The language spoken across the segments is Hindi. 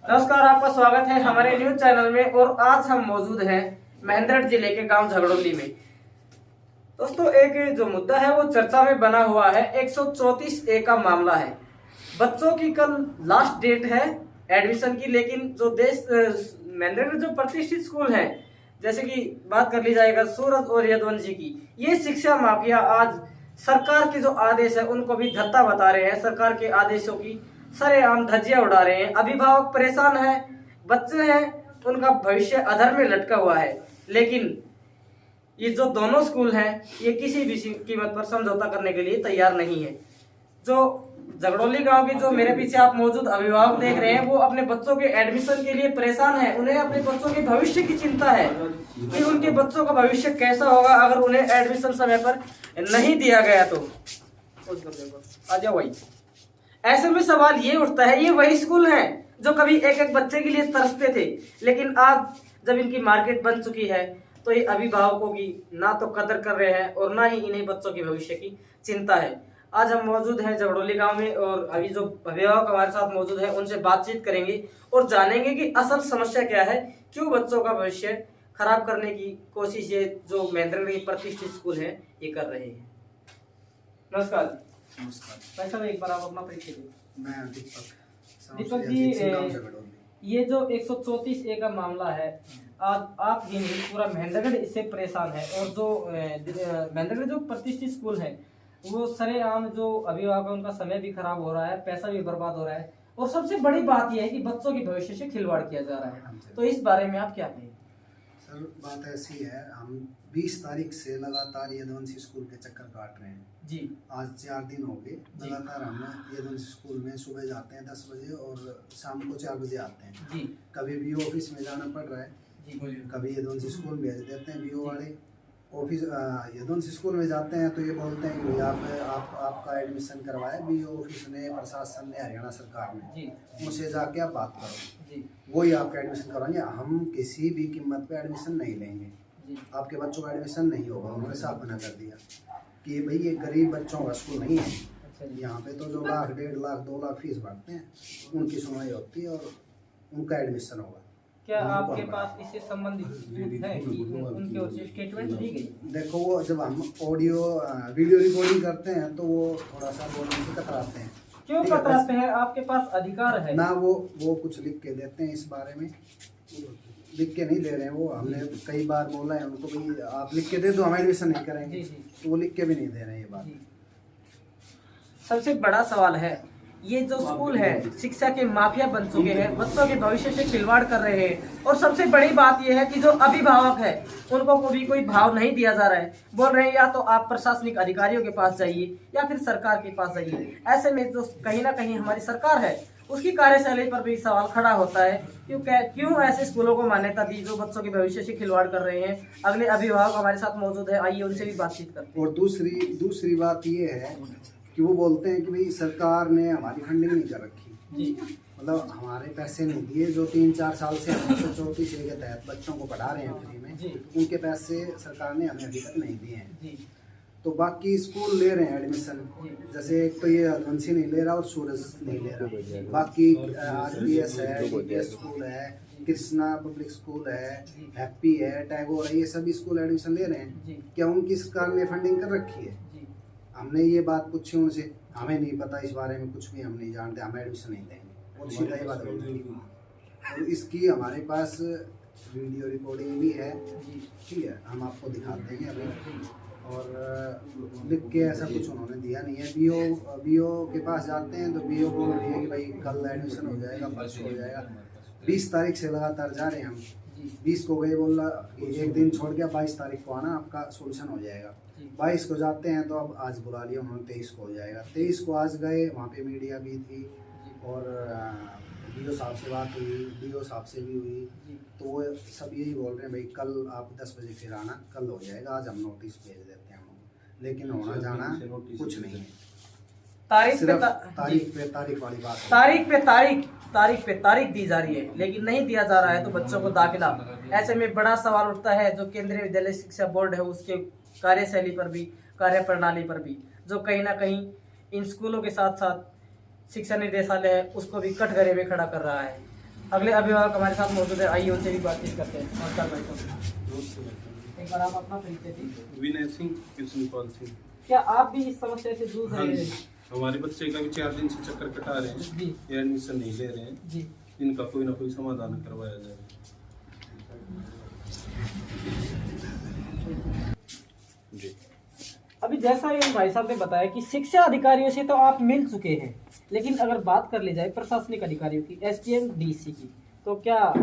नमस्कार, आपका स्वागत है हमारे न्यूज चैनल में। और आज हम मौजूद हैं महेंद्रगढ़ जिले के गांव झगड़ोली में। दोस्तों, एक जो मुद्दा है वो चर्चा में बना हुआ है। 134A का मामला है। बच्चों की कल लास्ट डेट है एडमिशन की, लेकिन जो महेंद्रगढ़ जो प्रतिष्ठित स्कूल है, जैसे कि बात कर ली जाएगा सूरज और यदुवंशी की, ये शिक्षा माफिया आज सरकार के जो आदेश है उनको भी धत्ता बता रहे हैं। सरकार के आदेशों की सरेआम धज्जियां उड़ा रहे हैं। अभिभावक परेशान है, बच्चे हैं, उनका भविष्य अधर में लटका हुआ है। लेकिन ये जो दोनों स्कूल हैं ये किसी भी कीमत पर समझौता करने के लिए तैयार नहीं है। जो झगड़ोली गांव के जो मेरे पीछे आप मौजूद अभिभावक देख रहे हैं, वो अपने बच्चों के एडमिशन के लिए परेशान है। उन्हें अपने बच्चों के भविष्य की चिंता है कि उनके बच्चों का भविष्य कैसा होगा अगर उन्हें एडमिशन समय पर नहीं दिया गया तो। आ जाओ भाई। ऐसे में सवाल ये उठता है, ये वही स्कूल हैं जो कभी एक एक बच्चे के लिए तरसते थे, लेकिन आज जब इनकी मार्केट बन चुकी है तो ये अभिभावकों की ना तो कदर कर रहे हैं और ना ही इन्हें बच्चों के भविष्य की चिंता है। आज हम मौजूद हैं झगड़ोली गांव में और अभी जो अभिभावक हमारे साथ मौजूद हैं उनसे बातचीत करेंगे और जानेंगे कि असल समस्या क्या है, क्यों बच्चों का भविष्य खराब करने की कोशिश ये जो महेंद्रगढ़ के प्रतिष्ठित स्कूल है ये कर रहे हैं। नमस्कार। नमस्कार भाई साहब, एक बार आप अपना परिचय दें। मैं दीपक जी, ये जो 134A का मामला है, आज आप ही नहीं पूरा महेंद्रगढ़ इससे परेशान है। और जो महेंद्रगढ़ जो प्रतिष्ठित स्कूल है वो सरेआम जो अभिभावक है उनका समय भी खराब हो रहा है, पैसा भी बर्बाद हो रहा है, और सबसे बड़ी बात यह है कि बच्चों के भविष्य से खिलवाड़ किया जा रहा है। तो इस बारे में आप क्या कहें? सर, बात ऐसी है, हम 20 तारीख से लगातार यदुवंशी स्कूल के चक्कर काट रहे हैं जी। आज 4 दिन हो गए लगातार। हम यदुवंशी स्कूल में सुबह जाते हैं 10 बजे और शाम को 4 बजे आते हैं जी। कभी बीओ ऑफिस में जाना पड़ रहा है जी, कभी यदुवंशी स्कूल भेज देते हैं बीओ वाले ऑफिस। यदुवंशी स्कूल में जाते हैं तो ये बोलते हैं कि आपका एडमिशन करवाया बीओ ऑफिस ने, प्रशासन ने, हरियाणा सरकार ने, उनसे जाके आप बात करो जी, वही आपका एडमिशन करवाएंगे। हम किसी भी कीमत पे एडमिशन नहीं लेंगे, आपके बच्चों का एडमिशन नहीं होगा। उन्होंने साफ मना कर दिया कि भाई ये गरीब बच्चों का स्कूल नहीं है। यहाँ पे तो जो लाख, 1.5 लाख, 2 लाख फीस भरते हैं उनकी सुनवाई होती है और उनका एडमिशन होगा। क्या आपके पास इससे संबंधित है कि उनकी ओर से स्टेटमेंट दी गई? देखो, वो जब हम वीडियो रिकॉर्डिंग करते हैं तो वो थोड़ा सा बोलने से कतराते हैं। क्यों कतराते हैं? आपके पास अधिकार है ना। वो कुछ लिख के देते हैं, इस बारे में लिख के नहीं दे रहे हैं। वो हमने कई बार बोला है उनको भी आप लिख के दे दो, हम एडमिशन नहीं करेंगे, तो वो लिख के भी नहीं दे रहे हैं ये बात। सबसे बड़ा सवाल है, ये जो स्कूल है शिक्षा के माफिया बन चुके हैं, बच्चों के भविष्य से खिलवाड़ कर रहे हैं। और सबसे बड़ी बात यह है कि जो अभिभावक है उनको भी कोई भाव नहीं दिया जा रहा है। बोल रहे हैं या तो आप प्रशासनिक अधिकारियों के पास जाइए या फिर सरकार के पास जाइए। ऐसे में जो कहीं ना कहीं हमारी सरकार है उसकी कार्यशैली पर भी सवाल खड़ा होता है, क्यों ऐसे स्कूलों को मान्यता दी जो बच्चों के भविष्य से खिलवाड़ कर रहे हैं। अगले अभिभावक हमारे साथ मौजूद है, आइए उनसे भी बातचीत करते हैं। और दूसरी बात ये है कि वो बोलते हैं कि भाई सरकार ने हमारी फंडिंग नहीं कर रखी, मतलब हमारे पैसे नहीं दिए। जो 3-4 साल से हम 134A के तहत बच्चों को पढ़ा रहे हैं फ्री में, उनके पैसे सरकार ने हमें अभी तक नहीं दिए हैं। तो बाकी स्कूल ले रहे हैं एडमिशन, जैसे एक तो ये यदुवंशी नहीं ले रहा और सूरज नहीं ले रहा, बाकी RPS है, DPS स्कूल है, कृष्णा पब्लिक स्कूल है, हैप्पी है, टैगोर है, ये सभी स्कूल एडमिशन ले रहे हैं। क्या उनकी सरकार ने फंडिंग कर रखी है? हमने ये बात पूछी उनसे, हमें नहीं पता इस बारे में, कुछ भी हम नहीं जानते, हम एडमिशन नहीं लेंगे। और सीधा ये बात बोलते हैं। और इसकी हमारे पास वीडियो रिकॉर्डिंग भी है, ठीक है, हम आपको दिखा देंगे अभी। और लिख के ऐसा कुछ उन्होंने दिया नहीं है। बीओ के पास जाते हैं तो बीओ बोल रही है कि भाई कल एडमिशन हो जाएगा, परसों हो जाएगा। 20 तारीख से लगातार जा रहे हैं हम, 20 को गए, बोला एक दिन छोड़ गया, 22 तारीख को आना, आपका सोल्यूशन हो जाएगा। 22 को जाते हैं तो अब आज बुला लिया उन्होंने, 23 को हो जाएगा। 23 को आज गए, वहाँ पे मीडिया भी थी और DO साहब से बात हुई, DO साहब से भी हुई, तो वो सब यही बोल रहे हैं भाई कल आप 10 बजे फिर आना, कल हो जाएगा। आज हम नोटिस भेज देते हैं, लेकिन होना जाना कुछ नहीं है। तारीख वाली बात, तारीख पे तारीख दी जा रही है, लेकिन नहीं दिया जा रहा है तो बच्चों को दाखिला। ऐसे में बड़ा सवाल उठता है जो केंद्रीय विद्यालय शिक्षा बोर्ड है उसके कार्यशैली पर भी, कार्य प्रणाली पर भी, जो कहीं ना कहीं इन स्कूलों के साथ साथ शिक्षा निदेशालय है उसको भी कटघरे में खड़ा कर रहा है। अगले अभिभावक हमारे साथ मौजूद है, आइए उनसे भी बातचीत करते हैं। नमस्कार भाई साहब, एक बार आप अपना परिचय दीजिए। विनय सिंह, कृष्णपाल सिंह। क्या आप भी इस समस्या से जूझ हाँ रहे जी, हैं? हमारे बच्चे का भी 4 दिन से चक्कर कटा रहे हैं, जी ये एडमिशन नहीं ले रहे हैं। जी। इनका कोई ना कोई समाधान करवाया जाए। जी, अभी जैसा ये भाई साहब ने बताया कि शिक्षा अधिकारियों से तो आप मिल चुके हैं, लेकिन अगर बात कर ली जाए प्रशासनिक अधिकारियों की, एसडीएम डीसी की, तो क्या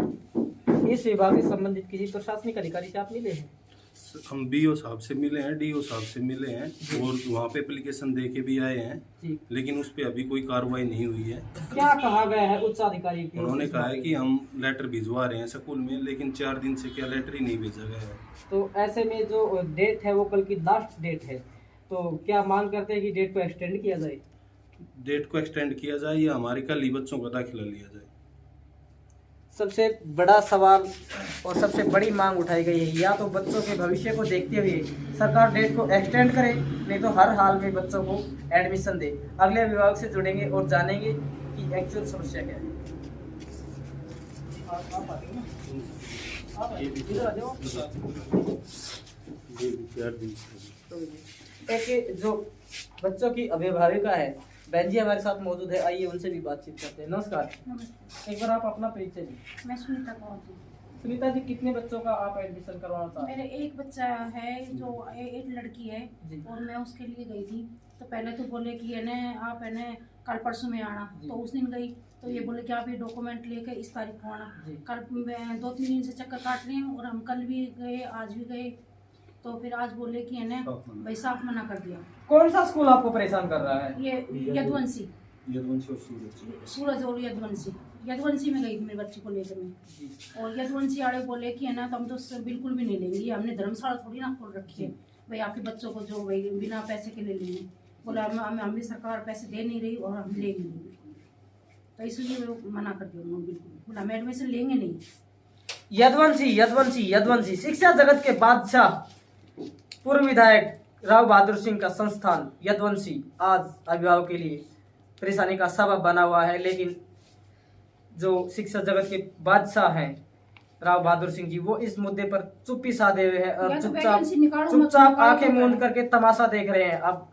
इस विभाग से संबंधित किसी प्रशासनिक अधिकारी से आप मिले हैं? हम बीओ साहब से मिले हैं, डीओ साहब से मिले हैं और वहाँ पे एप्लीकेशन दे के भी आए हैं, जी। लेकिन उस पर अभी कोई कार्रवाई नहीं हुई है। क्या कहा गया है उच्च अधिकारी की? उन्होंने कहा है कि हम लेटर भिजवा रहे हैं स्कूल में, लेकिन 4 दिन से क्या लेटर ही नहीं भेजा गया है। तो ऐसे में जो डेट है वो कल की लास्ट डेट है, तो क्या मांग करते हैं कि डेट को एक्सटेंड किया जाए? डेट को एक्सटेंड किया जाए या हमारे कल ही बच्चों का दाखिला लिया जाए। सबसे बड़ा सवाल और सबसे बड़ी मांग उठाई गई है, या तो बच्चों के भविष्य को देखते हुए सरकार डेट को एक्सटेंड करे, नहीं तो हर हाल में बच्चों को एडमिशन दे। अगले विभाग से जुड़ेंगे और जानेंगे कि एक्चुअल समस्या क्या है। आप आ गए ना? आप इधर आ जाओ। एक जो बच्चों की अभिभाविका है, बहन जी हमारे साथ मौजूद है, आइए उनसे भी बातचीत करते हैं। नमस्कार। नमस्ते, एक बार आप अपना परिचय दीजिए। मैं सुनीता कौर जी। सुनीता जी, कितने बच्चों का आप एडमिशन करवाना चाहते हैं? मेरे एक बच्चा है जो एक लड़की है जी। और मैं उसके लिए गई थी, तो पहले तो बोले कि है ना आप है ना कल परसों में आना, जी। तो उस दिन गई तो ये बोले कि आप ये डॉक्यूमेंट लेके इस तारीख को आना। जी। कल मैं 2-3 दिन से चक्कर काट रही हूँ और हम कल भी गए, आज भी गए, तो फिर आज बोले कि है ना भाई साफ मना कर दिया। कौन सा स्कूल आपको परेशान कर रहा है? ये यदुवंशी, यदुवंशी और सूरज। सूरज और यदुवंशी में गई थी मेरे बच्चे को लेकर मैं, जी। और यदुवंशी वाले बोले कि है ना तो हम तो बिल्कुल भी नहीं लेंगे, हमने धर्मशाला थोड़ी ना खोल रखी है भाई आपके बच्चों को जो भाई बिना पैसे के ले लेंगे। बोला हम भी सरकार पैसे दे नहीं रही और हम लेंगे नहीं बिल्कुल, तो इसलिए वो मना कर दिया उन्होंने बिल्कुल, बोला हम एडमिशन लेंगे नहीं। यदुवंशी शिक्षा जगत के बादशाह पूर्व विधायक राव बहादुर सिंह का संस्थान यदुवंशी आज अभिभावक के लिए परेशानी का सबब बना हुआ है। लेकिन जो शिक्षा जगत के बादशाह हैं राव बहादुर सिंह जी, वो इस मुद्दे पर चुप्पी साधे हुए हैं और या तो चुपचाप वैकेंसी निकालो मत, चुपचाप निकालो आंखें तो मूंद है। करके तमाशा देख रहे हैं। अब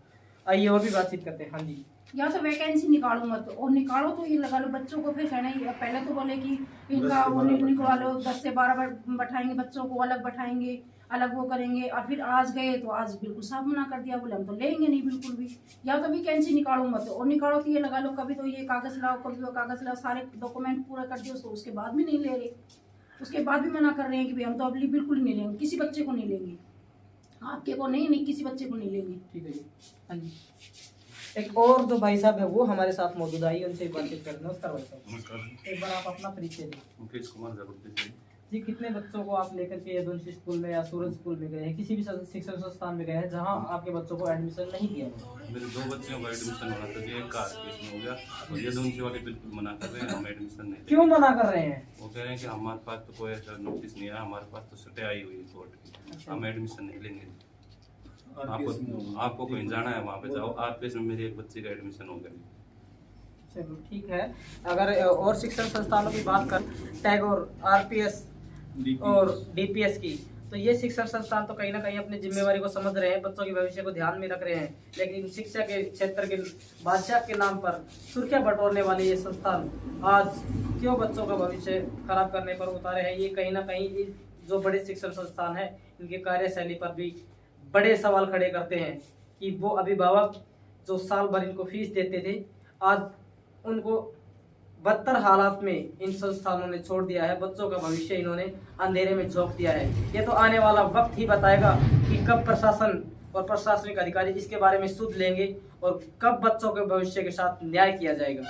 आइए और भी बातचीत करते हैं। हाँ जी। या तो वैकेंसी निकालो मत, और निकालो तो ये लगा लो बच्चों को, फिर कहना ही पहले तो बोले कि इनका वो निकलवा लो, 10 से 12 बैठाएंगे बच्चों को, अलग बैठाएंगे, अलग वो करेंगे, और फिर आज गए तो आज बिल्कुल साफ मना कर दिया, बोले हम तो लेंगे नहीं बिल्कुल भी। या तो वैकेंसी निकालो मत, और निकालो तो ये लगा लो कभी तो ये कागज लाओ, कभी वो कागज लाओ, सारे डॉक्यूमेंट पूरा कर दियो, तो उसके बाद भी नहीं ले रहे, उसके बाद भी मना कर रहे हैं कि भाई हम तो अभी बिल्कुल नहीं लेंगे, किसी बच्चे को नहीं लेंगे, आपके को नहीं किसी बच्चे को नहीं लेंगे। ठीक है जी। हाँ जी। एक और जो भाई साहब है वो हमारे साथ मौजूद आई, उनसे बातचीत करते हैं। नमस्कार भाई साहब, एक बार आप अपना परिचय दें। मुकेश कुमार जरूर। जी, कितने बच्चों को आप लेकर के यदुवंशी स्कूल में या सूरज स्कूल में गए हैं, किसी भी शिक्षण संस्थान में गए हैं जहां आपके बच्चों को एडमिशन नहीं दिया गया? मेरे 2 बच्चों का एडमिशन होना था, एक का केस हो गया और यदुवंशी वाले बिल्कुल मना कर रहे हैं, हम एडमिशन नहीं। क्यों मना कर रहे हैं? वो कह रहे हैं कि हमारे पास तो कोई ऐसा नोटिस नहीं आया, हमारे पास तो सटे आई हुई है कोर्ट की, हम एडमिशन नहीं लेंगे। आपको कहीं जाना है वहाँ पे जाओ, आरपीएस में मेरे एक बच्चे का एडमिशन हो गया। चलो ठीक है। अगर और शिक्षण संस्थानों की बात कर, टैगोर, आरपीएस और डीपीएस की, तो ये शिक्षण संस्थान तो कहीं ना कहीं अपनी जिम्मेवारी को समझ रहे हैं, बच्चों के भविष्य को ध्यान में रख रहे हैं, लेकिन शिक्षा के क्षेत्र के बादशाह के नाम पर सुर्खियां बटोरने वाले ये संस्थान आज क्यों बच्चों का भविष्य खराब करने पर उतारे हैं? ये कहीं ना कहीं जो बड़े शिक्षण संस्थान है इनके कार्यशैली पर भी बड़े सवाल खड़े करते हैं कि वो अभिभावक जो साल भर इनको फीस देते थे, आज उनको बदतर हालात में इन संस्थानों ने छोड़ दिया है, बच्चों का भविष्य इन्होंने अंधेरे में झोंक दिया है। ये तो आने वाला वक्त ही बताएगा कि कब प्रशासन और प्रशासनिक अधिकारी इसके बारे में सुध लेंगे और कब बच्चों के भविष्य के साथ न्याय किया जाएगा।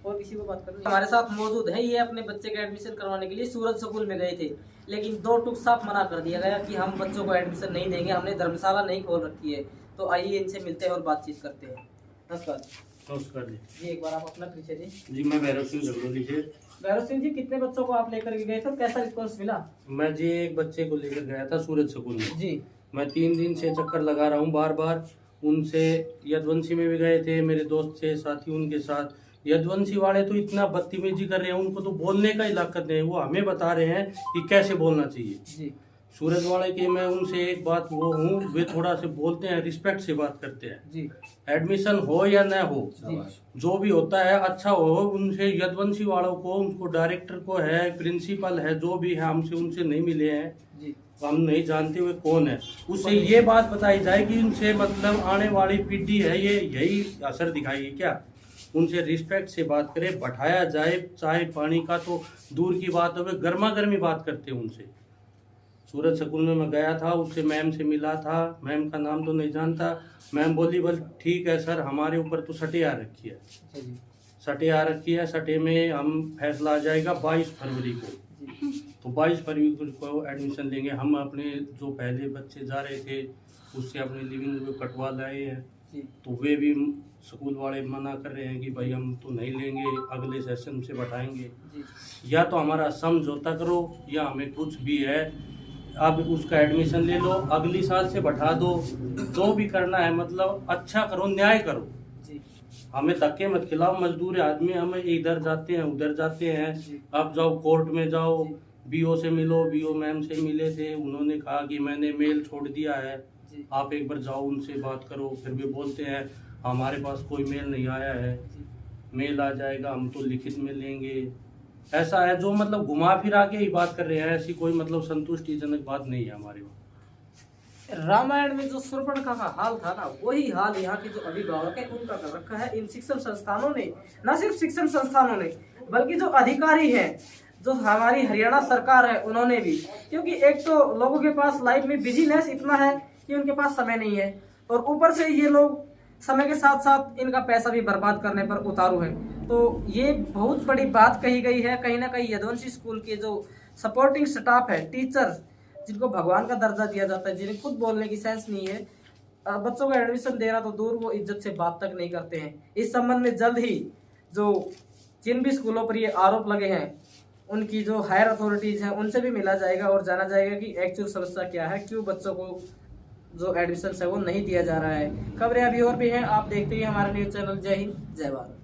और किसी को बात करनी हमारे साथ मौजूद है, ये अपने बच्चे का एडमिशन करवाने के लिए सूरज स्कूल में गए थे, लेकिन 2 टूक साफ मना कर दिया गया कि हम बच्चों को एडमिशन नहीं देंगे, हमने धर्मशाला नहीं खोल रखी है। तो आइए इनसे मिलते हैं और बातचीत करते हैं। नमस्कार। नमस्कार जी, एक बार आप अपना परिचय दें। जी, मैं भैरव सिंह झगड़ोली से। भैरव सिंह जी, कितने बच्चों को आप लेकर के गए थे, कैसा रिस्पॉन्स मिला? मैं जी एक बच्चे को लेकर गया था सूरज स्कूल में जी। मैं 3 दिन से चक्कर लगा रहा हूँ बार बार। उनसे यदुवंशी में भी गए थे, मेरे दोस्त थे साथी, उनके साथ यदुवंशी वाले तो इतना बदतमीजी कर रहे हैं, उनको तो बोलने का ही लायक नहीं है। वो हमें बता रहे हैं कि कैसे बोलना चाहिए। जी सूरज वाले के मैं उनसे एक बात वो हूँ, वे थोड़ा से बोलते हैं, रिस्पेक्ट से बात करते हैं। जी एडमिशन हो या न हो, जी जो भी होता है अच्छा हो। उनसे यदुवंशी वालों को, उनको डायरेक्टर को है, प्रिंसिपल है, जो भी है, हमसे उनसे नहीं मिले हैं, जी हम नहीं जानते हुए कौन है। उससे ये बात बताई जाए कि उनसे मतलब आने वाली पीढ़ी है ये यही असर दिखाएगी क्या। उनसे रिस्पेक्ट से बात करें, बैठाया जाए, चाय पानी का तो दूर की बात हो, गर्मा गर्मी बात करते हैं उनसे। सूरज स्कूल में मैं गया था, उससे मैम से मिला था, मैम का नाम तो नहीं जानता। मैम बोली बल ठीक है सर, हमारे ऊपर तो सटे आ रखी है, जी सटे आ रखी है, सटे में हम फैसला आ जाएगा 22 फरवरी को। तो 22 फरवरी को एडमिशन लेंगे। हम अपने जो पहले बच्चे जा रहे थे उससे अपने लिविंग को कटवा लाए हैं, जी तो वे भी स्कूल वाले मना कर रहे हैं कि भाई हम तो नहीं लेंगे, अगले सेशन से बैठाएंगे। जी या तो हमारा समझौता करो या हमें कुछ भी है, अब उसका एडमिशन ले लो, अगली साल से बैठा दो, जो भी करना है मतलब अच्छा करो, न्याय करो। जी हमें धक्के मत खिलाओ, मजदूर आदमी, हम इधर जाते हैं उधर जाते हैं। जी। अब जाओ कोर्ट में जाओ, जी। बीओ से मिलो, बीओ मैम से मिले थे, उन्होंने कहा कि मैंने मेल छोड़ दिया है, जी आप एक बार जाओ उनसे बात करो। फिर भी बोलते हैं हमारे पास कोई मेल नहीं आया है, मेल आ जाएगा हम तो लिखित में लेंगे। ऐसा है जो मतलब घुमा फिरा के ही बात कर रहे हैं, ऐसी कोई मतलब संतुष्टिजनक बात नहीं है हमारे वहाँ। रामायण में जो शूर्पणखा का हाल था ना, वही हाल यहाँ के जो अभिभावक है उनका कर रखा है। इन शिक्षण संस्थानों ने, न सिर्फ शिक्षण संस्थानों ने बल्कि जो अधिकारी हैं, जो हमारी हरियाणा सरकार है, उन्होंने भी, क्योंकि एक तो लोगों के पास लाइफ में बिजीनेस इतना है कि उनके पास समय नहीं है, और ऊपर से ये लोग समय के साथ साथ इनका पैसा भी बर्बाद करने पर उतारू है। तो ये बहुत बड़ी बात कही गई है। कहीं ना कहीं यदुवंशी स्कूल के जो सपोर्टिंग स्टाफ है, टीचर जिनको भगवान का दर्जा दिया जाता है, जिन्हें खुद बोलने की सेंस नहीं है, बच्चों को एडमिशन देना तो दूर, वो इज्जत से बात तक नहीं करते हैं। इस संबंध में जल्द ही जो जिन भी स्कूलों पर ये आरोप लगे हैं, उनकी जो हायर अथॉरिटीज हैं उनसे भी मिला जाएगा और जाना जाएगा कि एक्चुअल समस्या क्या है, क्यों बच्चों को जो एडमिशन है वो नहीं दिया जा रहा है। खबरें अभी और भी हैं, आप देखते ही हमारा न्यूज़ चैनल। जय हिंद, जय भारत।